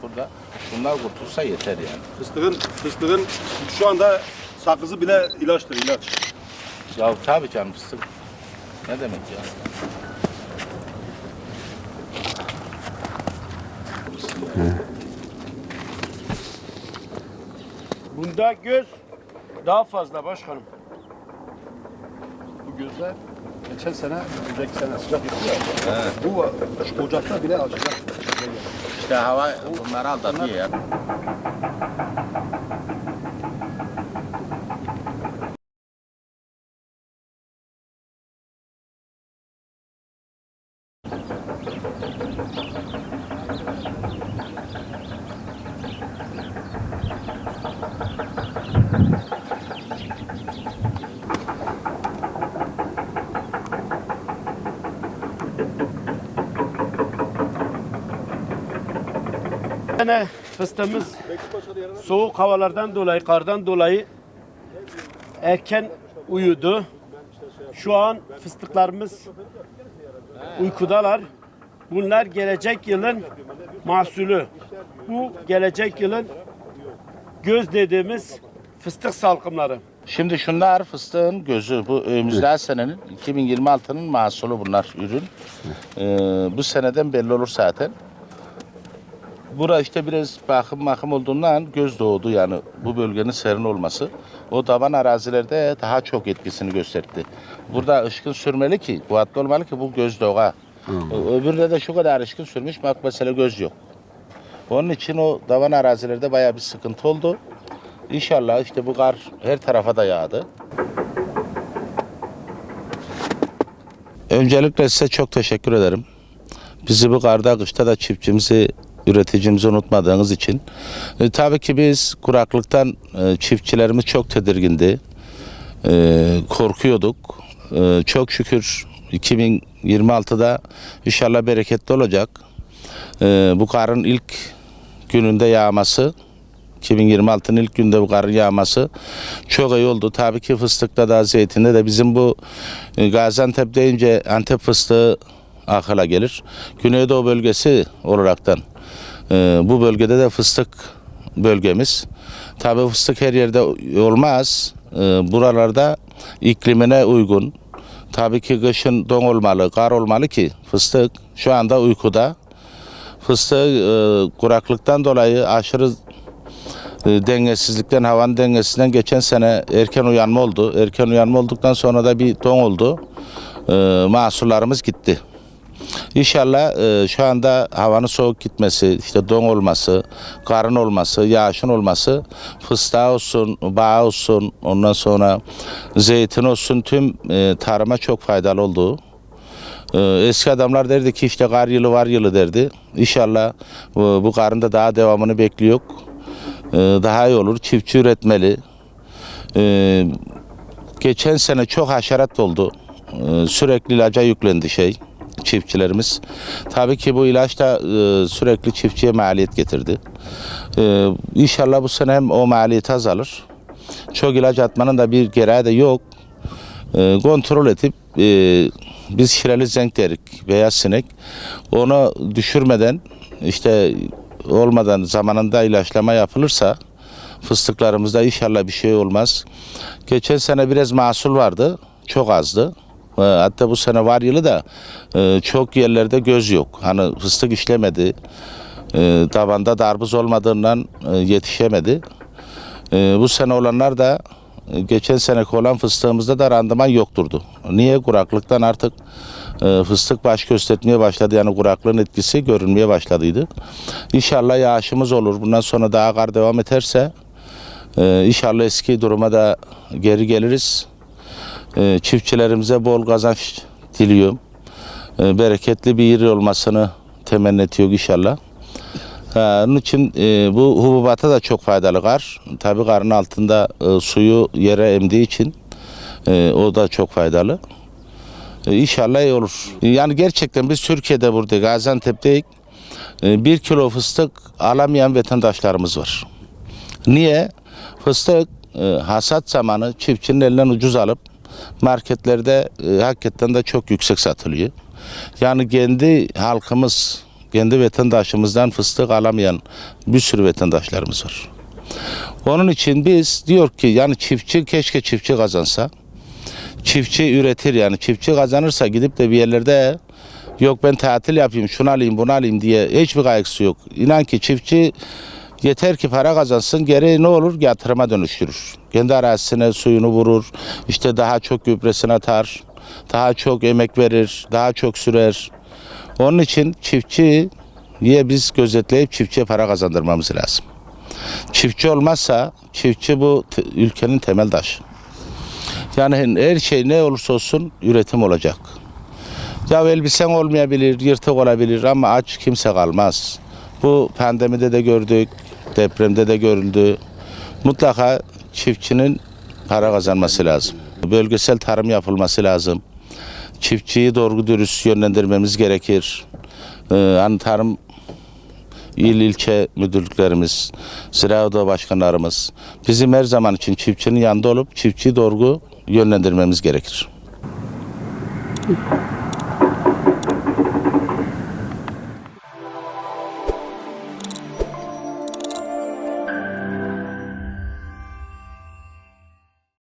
Burada bunlar kurtulsa yeter yani. Fıstığın şu anda sakızı bile ilaçtır, ilaç. Ya tabii canım fıstık. Ne demek ya? Bunda göz daha fazla başkanım. Bu gözler geçen sene, önceki sene sıcak yaptı ya. Bu şu Ocak'ta bile açacak. İşte hava bunları aldatıyor ya. Yine fıstığımız soğuk havalardan dolayı, kardan dolayı erken uyudu. Şu an fıstıklarımız uykudalar. Bunlar gelecek yılın mahsulü. Bu gelecek yılın göz dediğimiz fıstık salkımları. Şimdi şunlar fıstığın gözü. Bu önümüzdeki senenin 2026'nın mahsulü bunlar ürün. Bu seneden belli olur zaten. Bura işte biraz bakım olduğundan göz doğdu yani bu bölgenin serin olması. O taban arazilerde daha çok etkisini gösterdi. Burada ışkın sürmeli ki, kuvvetli olmalı ki bu göz doğa. Öbüründe de şu kadar ışkın sürmüş, bak mesela göz yok. Onun için o taban arazilerde bayağı bir sıkıntı oldu. İnşallah işte bu kar her tarafa da yağdı. Öncelikle size çok teşekkür ederim. Bizi bu karda, kışta da çiftçimizi, üreticimizi unutmadığınız için. Tabii ki biz kuraklıktan çiftçilerimiz çok tedirgindi. Korkuyorduk. Çok şükür 2026'da inşallah bereketli olacak. Bu karın ilk gününde yağması, 2026'nın ilk günde bu karın yağması çok iyi oldu. Tabii ki fıstıkta da zeytinde de bizim bu Gaziantep deyince Antep fıstığı akla gelir. Güneydoğu bölgesi olaraktan bu bölgede de fıstık bölgemiz. Tabii fıstık her yerde olmaz. Buralarda iklimine uygun. Tabii ki kışın don olmalı, kar olmalı ki fıstık şu anda uykuda. Fıstık kuraklıktan dolayı aşırı dengesizlikten, havanın dengesizliğinden geçen sene erken uyanma oldu. Erken uyanma olduktan sonra da bir don oldu. Mahsullarımız gitti. İnşallah şu anda havanın soğuk gitmesi, işte don olması, karın olması, yağışın olması, fıstığa olsun, bağ olsun, ondan sonra zeytin olsun tüm tarıma çok faydalı oldu. Eski adamlar derdi ki işte kar yılı var yılı derdi. İnşallah bu karın da daha devamını bekliyor. Daha iyi olur. Çiftçi üretmeli. Geçen sene çok haşerat oldu. Sürekli ilaca yüklendi çiftçilerimiz. Tabii ki bu ilaç da sürekli çiftçiye maliyet getirdi. İnşallah bu sene hem o maliyet azalır. Çok ilaç atmanın da bir gereği de yok. Kontrol edip biz şireli zenk derik, beyaz sinek. Onu düşürmeden işte olmadan zamanında ilaçlama yapılırsa fıstıklarımızda inşallah bir şey olmaz. Geçen sene biraz mahsul vardı. Çok azdı. Hatta bu sene var yılı da çok yerlerde göz yok. Hani fıstık işlemedi. Tabanda darbuz olmadığından yetişemedi. Bu sene olanlar da geçen seneki olan fıstığımızda da randıman yokturdu. Niye? Kuraklıktan artık fıstık baş göstermeye başladı. Yani kuraklığın etkisi görünmeye başladıydı. İnşallah yağışımız olur. Bundan sonra daha kar devam ederse inşallah eski duruma da geri geliriz. Çiftçilerimize bol kazanç diliyorum. Bereketli bir yıl olmasını temenni ediyor inşallah. Onun için bu hububata da çok faydalı kar. Tabii karın altında suyu yere emdiği için o da çok faydalı. İnşallah iyi olur. Yani gerçekten biz Türkiye'de burada Gaziantep'teyiz. 1 kilo fıstık alamayan vatandaşlarımız var. Niye? Fıstık hasat zamanı çiftçinin elinden ucuz alıp marketlerde hakikaten de çok yüksek satılıyor. Yani kendi halkımız, kendi vatandaşımızdan fıstık alamayan bir sürü vatandaşlarımız var. Onun için biz diyor ki yani çiftçi keşke çiftçi kazansa. Çiftçi üretir yani çiftçi kazanırsa gidip de bir yerlerde yok ben tatil yapayım şunu alayım bunu alayım diye hiçbir kaygısı yok. İnan ki çiftçi yeter ki para kazansın geri ne olur yatırıma dönüştürür. Kendi arazisine suyunu vurur işte daha çok gübresini atar daha çok emek verir daha çok sürer. Onun için çiftçiye biz gözetleyip çiftçiye para kazandırmamız lazım. Çiftçi olmazsa çiftçi bu ülkenin temel taşı. Yani her şey ne olursa olsun üretim olacak. Ya elbisen olmayabilir, yırtık olabilir ama aç kimse kalmaz. Bu pandemide de gördük, depremde de görüldü. Mutlaka çiftçinin para kazanması lazım. Bölgesel tarım yapılması lazım. Çiftçiyi doğru dürüst yönlendirmemiz gerekir. Hani tarım ilçe müdürlüklerimiz, ziraat oda başkanlarımız bizim her zaman için çiftçinin yanında olup çiftçiyi doğru yönlendirmemiz gerekir.